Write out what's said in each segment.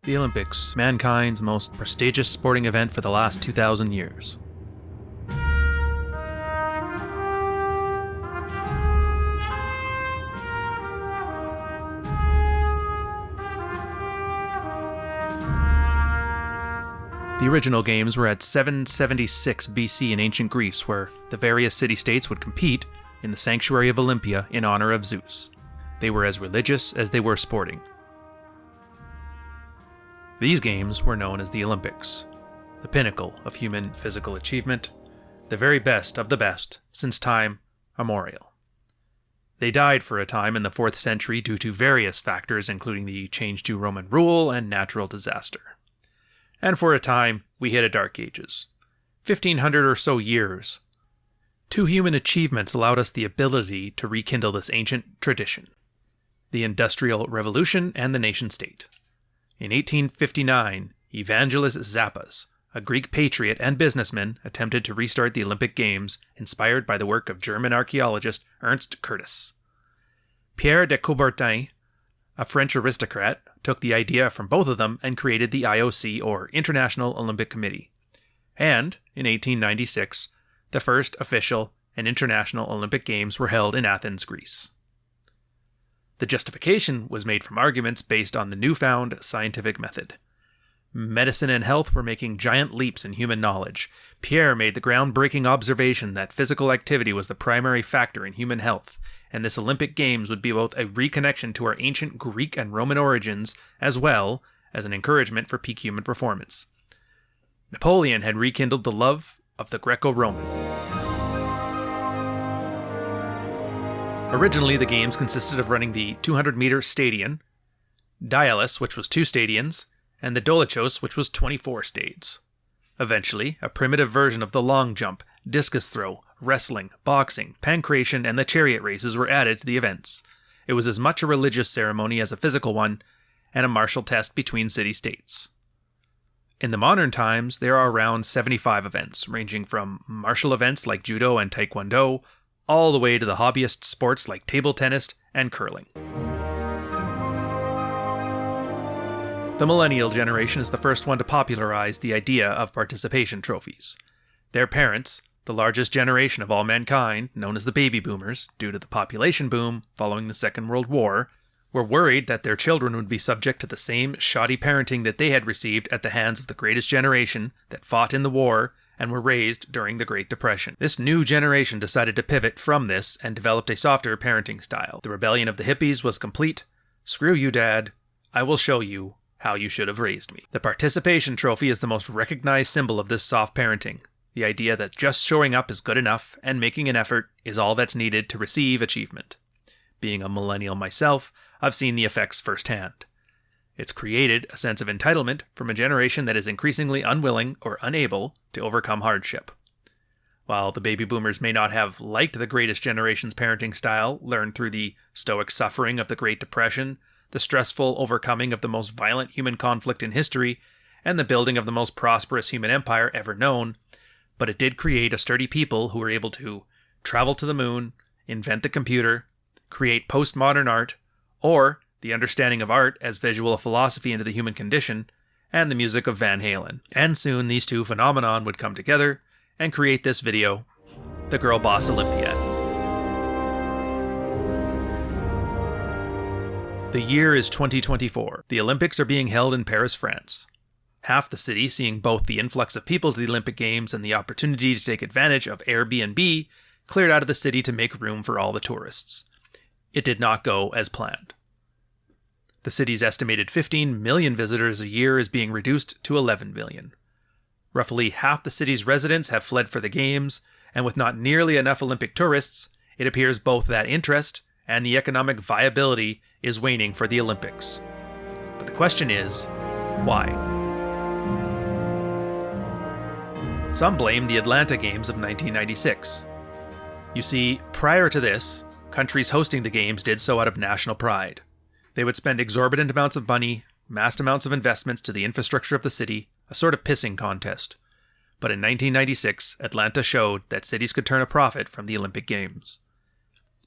The Olympics, mankind's most prestigious sporting event for the last 2,000 years. The original games were at 776 BC in ancient Greece, where the various city-states would compete in the sanctuary of Olympia in honor of Zeus. They were as religious as they were sporting. These games were known as the Olympics, the pinnacle of human physical achievement, the very best of the best since time immemorial. They died for a time in the 4th century due to various factors, including the change to Roman rule and natural disaster. And for a time, we hit a dark ages. 1,500 or so years. 2 human achievements allowed us the ability to rekindle this ancient tradition: the Industrial Revolution and the nation-state. In 1859, Evangelos Zappas, a Greek patriot and businessman, attempted to restart the Olympic Games, inspired by the work of German archaeologist Ernst Curtis. Pierre de Coubertin, a French aristocrat, took the idea from both of them and created the IOC, or International Olympic Committee. And, in 1896, the first official and international Olympic Games were held in Athens, Greece. The justification was made from arguments based on the newfound scientific method. Medicine and health were making giant leaps in human knowledge. Pierre made the groundbreaking observation that physical activity was the primary factor in human health, and this Olympic Games would be both a reconnection to our ancient Greek and Roman origins, as well as an encouragement for peak human performance. Napoleon had rekindled the love of the Greco-Roman. Originally, the games consisted of running the 200-meter stadion, Dialis, which was 2 stadions, and the Dolichos, which was 24 stades. Eventually, a primitive version of the long jump, discus throw, wrestling, boxing, pancration, and the chariot races were added to the events. It was as much a religious ceremony as a physical one, and a martial test between city-states. In the modern times, there are around 75 events, ranging from martial events like judo and taekwondo, all the way to the hobbyist sports like table tennis and curling. The millennial generation is the first one to popularize the idea of participation trophies. Their parents, the largest generation of all mankind, known as the baby boomers, due to the population boom following the Second World War, were worried that their children would be subject to the same shoddy parenting that they had received at the hands of the greatest generation that fought in the war and were raised during the Great Depression. This new generation decided to pivot from this and developed a softer parenting style. The rebellion of the hippies was complete. Screw you, Dad. I will show you how you should have raised me. The participation trophy is the most recognized symbol of this soft parenting. The idea that just showing up is good enough and making an effort is all that's needed to receive achievement. Being a millennial myself, I've seen the effects firsthand. It's created a sense of entitlement from a generation that is increasingly unwilling or unable to overcome hardship. While the baby boomers may not have liked the greatest generation's parenting style, learned through the stoic suffering of the Great Depression, the stressful overcoming of the most violent human conflict in history, and the building of the most prosperous human empire ever known, but it did create a sturdy people who were able to travel to the moon, invent the computer, create postmodern art, or the understanding of art as visual philosophy into the human condition, and the music of Van Halen. And soon these two phenomena would come together and create this video, the Girlboss Olympiad. The year is 2024. The Olympics are being held in Paris, France. Half the city seeing both the influx of people to the Olympic Games and the opportunity to take advantage of Airbnb cleared out of the city to make room for all the tourists. It did not go as planned. The city's estimated 15 million visitors a year is being reduced to 11 million. Roughly half the city's residents have fled for the Games, and with not nearly enough Olympic tourists, it appears both that interest and the economic viability is waning for the Olympics. But the question is, why? Some blame the Atlanta Games of 1996. You see, prior to this, countries hosting the Games did so out of national pride. They would spend exorbitant amounts of money, massed amounts of investments to the infrastructure of the city, a sort of pissing contest. But in 1996, Atlanta showed that cities could turn a profit from the Olympic Games.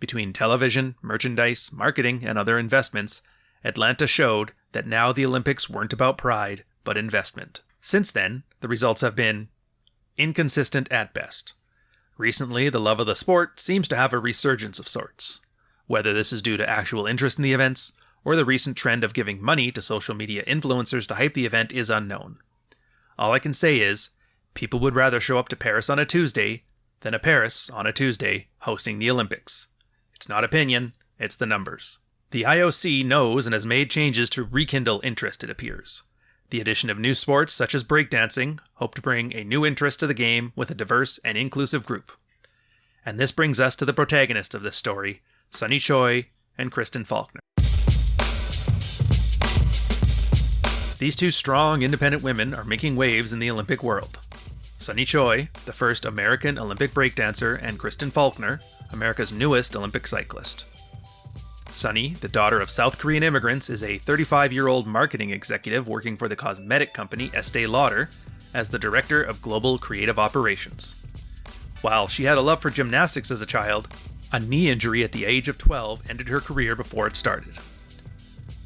Between television, merchandise, marketing, and other investments, Atlanta showed that now the Olympics weren't about pride, but investment. Since then, the results have been inconsistent at best. Recently, the love of the sport seems to have a resurgence of sorts. Whether this is due to actual interest in the events, or the recent trend of giving money to social media influencers to hype the event is unknown. All I can say is, people would rather show up to Paris on a Tuesday than a Paris on a Tuesday hosting the Olympics. It's not opinion, it's the numbers. The IOC knows and has made changes to rekindle interest, it appears. The addition of new sports such as breakdancing hope to bring a new interest to the game with a diverse and inclusive group. And this brings us to the protagonist of this story, Sunny Choi and Kristen Faulkner. These two strong, independent women are making waves in the Olympic world. Sunny Choi, the first American Olympic breakdancer, and Kristen Faulkner, America's newest Olympic cyclist. Sunny, the daughter of South Korean immigrants, is a 35-year-old marketing executive working for the cosmetic company Estee Lauder as the director of global creative operations. While she had a love for gymnastics as a child, a knee injury at the age of 12 ended her career before it started.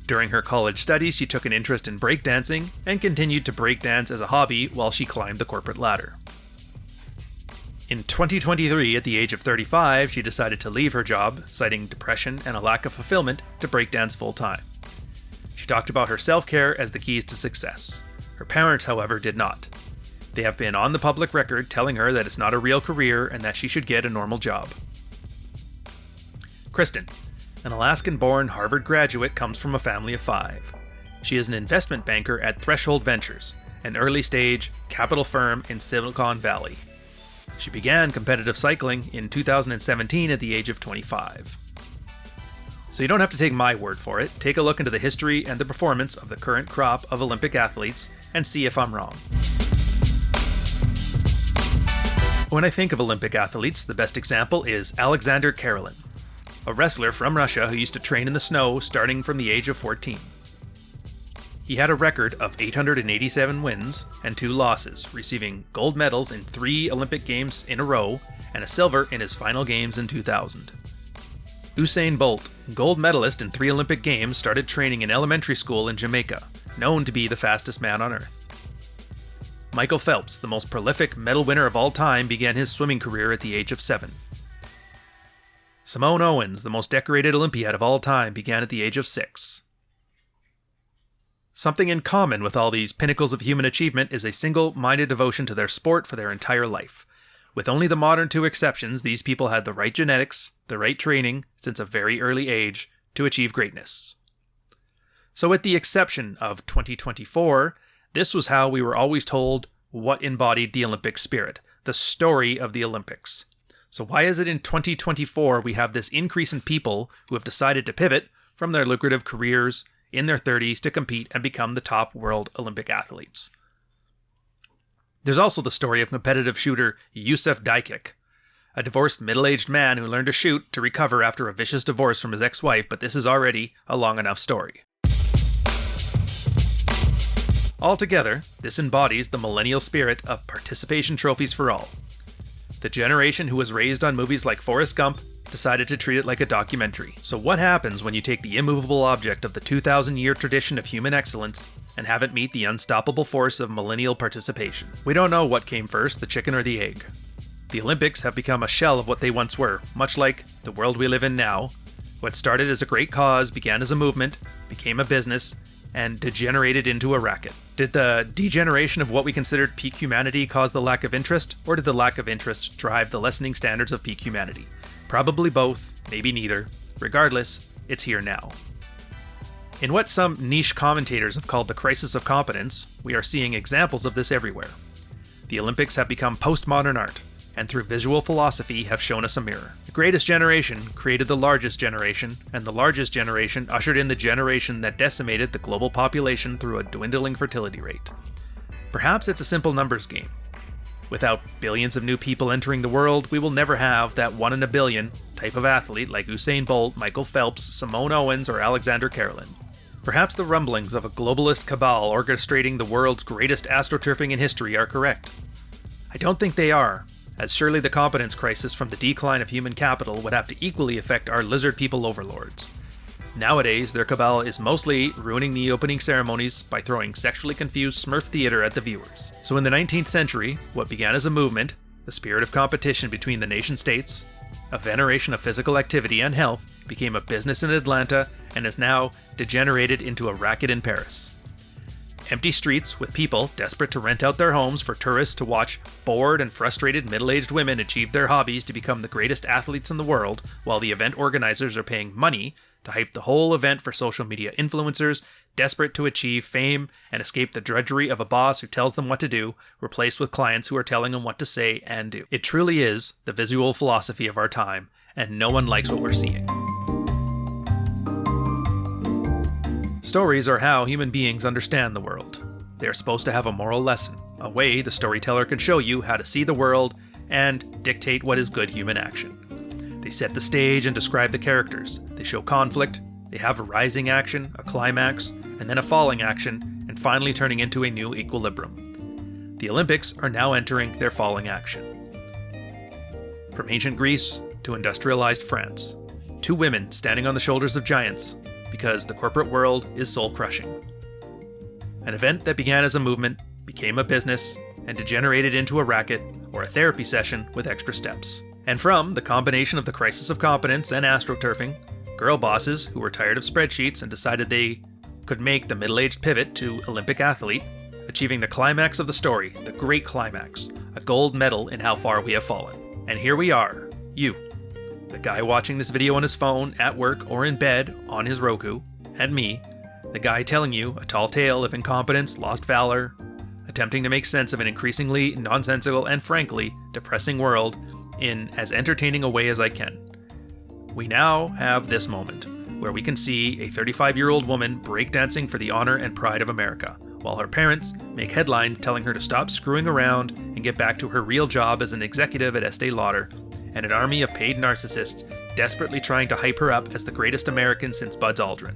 During her college studies, she took an interest in breakdancing and continued to breakdance as a hobby while she climbed the corporate ladder. In 2023, at the age of 35, she decided to leave her job, citing depression and a lack of fulfillment, to breakdance full-time. She talked about her self-care as the keys to success. Her parents, however, did not. They have been on the public record telling her that it's not a real career and that she should get a normal job. Kristen, an Alaskan-born Harvard graduate, comes from a family of 5. She is an investment banker at Threshold Ventures, an early-stage capital firm in Silicon Valley. She began competitive cycling in 2017 at the age of 25. So you don't have to take my word for it. Take a look into the history and the performance of the current crop of Olympic athletes and see if I'm wrong. When I think of Olympic athletes, the best example is Alexander Karelin, a wrestler from Russia who used to train in the snow starting from the age of 14. He had a record of 887 wins and 2 losses, receiving gold medals in 3 Olympic Games in a row and a silver in his final games in 2000. Usain Bolt, gold medalist in 3 Olympic Games, started training in elementary school in Jamaica, known to be the fastest man on Earth. Michael Phelps, the most prolific medal winner of all time, began his swimming career at the age of 7. Simone Owens, the most decorated Olympiad of all time, began at the age of 6. Something in common with all these pinnacles of human achievement is a single-minded devotion to their sport for their entire life. With only the modern 2 exceptions, these people had the right genetics, the right training, since a very early age, to achieve greatness. So with the exception of 2024, this was how we were always told what embodied the Olympic spirit, the story of the Olympics. So why is it in 2024 we have this increase in people who have decided to pivot from their lucrative careers in their 30s to compete and become the top world Olympic athletes? There's also the story of competitive shooter Youssef Daikic, a divorced middle-aged man who learned to shoot to recover after a vicious divorce from his ex-wife, but this is already a long enough story. Altogether, this embodies the millennial spirit of participation trophies for all. The generation who was raised on movies like Forrest Gump decided to treat it like a documentary. So what happens when you take the immovable object of the 2,000-year tradition of human excellence and have it meet the unstoppable force of millennial participation? We don't know what came first, the chicken or the egg. The Olympics have become a shell of what they once were, much like the world we live in now. What started as a great cause began as a movement, became a business, and degenerated into a racket. Did the degeneration of what we considered peak humanity cause the lack of interest, or did the lack of interest drive the lessening standards of peak humanity? Probably both, maybe neither. Regardless, it's here now. In what some niche commentators have called the crisis of competence, we are seeing examples of this everywhere. The Olympics have become postmodern art, and through visual philosophy have shown us a mirror. The greatest generation created the largest generation, and the largest generation ushered in the generation that decimated the global population through a dwindling fertility rate. Perhaps it's a simple numbers game. Without billions of new people entering the world, we will never have that 1 in a billion type of athlete like Usain Bolt, Michael Phelps, Simone Owens, or Alexander Karelin. Perhaps the rumblings of a globalist cabal orchestrating the world's greatest astroturfing in history are correct. I don't think they are, as surely the competence crisis from the decline of human capital would have to equally affect our lizard people overlords. Nowadays, their cabal is mostly ruining the opening ceremonies by throwing sexually confused Smurf theater at the viewers. So in the 19th century, what began as a movement, the spirit of competition between the nation-states, a veneration of physical activity and health, became a business in Atlanta and is now degenerated into a racket in Paris. Empty streets with people desperate to rent out their homes for tourists to watch bored and frustrated middle-aged women achieve their hobbies to become the greatest athletes in the world, while the event organizers are paying money to hype the whole event for social media influencers desperate to achieve fame and escape the drudgery of a boss who tells them what to do, replaced with clients who are telling them what to say and do. It truly is the visual philosophy of our time, and no one likes what we're seeing. Stories are how human beings understand the world. They are supposed to have a moral lesson, a way the storyteller can show you how to see the world and dictate what is good human action. They set the stage and describe the characters. They show conflict. They have a rising action, a climax, and then a falling action, and finally turning into a new equilibrium. The Olympics are now entering their falling action. From ancient Greece to industrialized France, two women standing on the shoulders of giants, because the corporate world is soul-crushing. An event that began as a movement became a business and degenerated into a racket or a therapy session with extra steps. And from the combination of the crisis of competence and astroturfing, girl bosses who were tired of spreadsheets and decided they could make the middle-aged pivot to Olympic athlete, achieving the climax of the story, the great climax, a gold medal in how far we have fallen. And here we are, you, the guy watching this video on his phone, at work, or in bed, on his Roku, and me, the guy telling you a tall tale of incompetence, lost valor, attempting to make sense of an increasingly nonsensical and frankly depressing world in as entertaining a way as I can. We now have this moment, where we can see a 35-year-old woman breakdancing for the honor and pride of America, while her parents make headlines telling her to stop screwing around and get back to her real job as an executive at Estee Lauder, and an army of paid narcissists desperately trying to hype her up as the greatest American since Buzz Aldrin.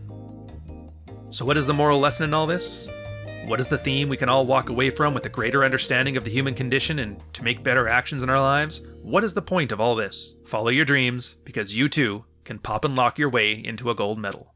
So what is the moral lesson in all this? What is the theme we can all walk away from with a greater understanding of the human condition and to make better actions in our lives? What is the point of all this? Follow your dreams, because you too can pop and lock your way into a gold medal.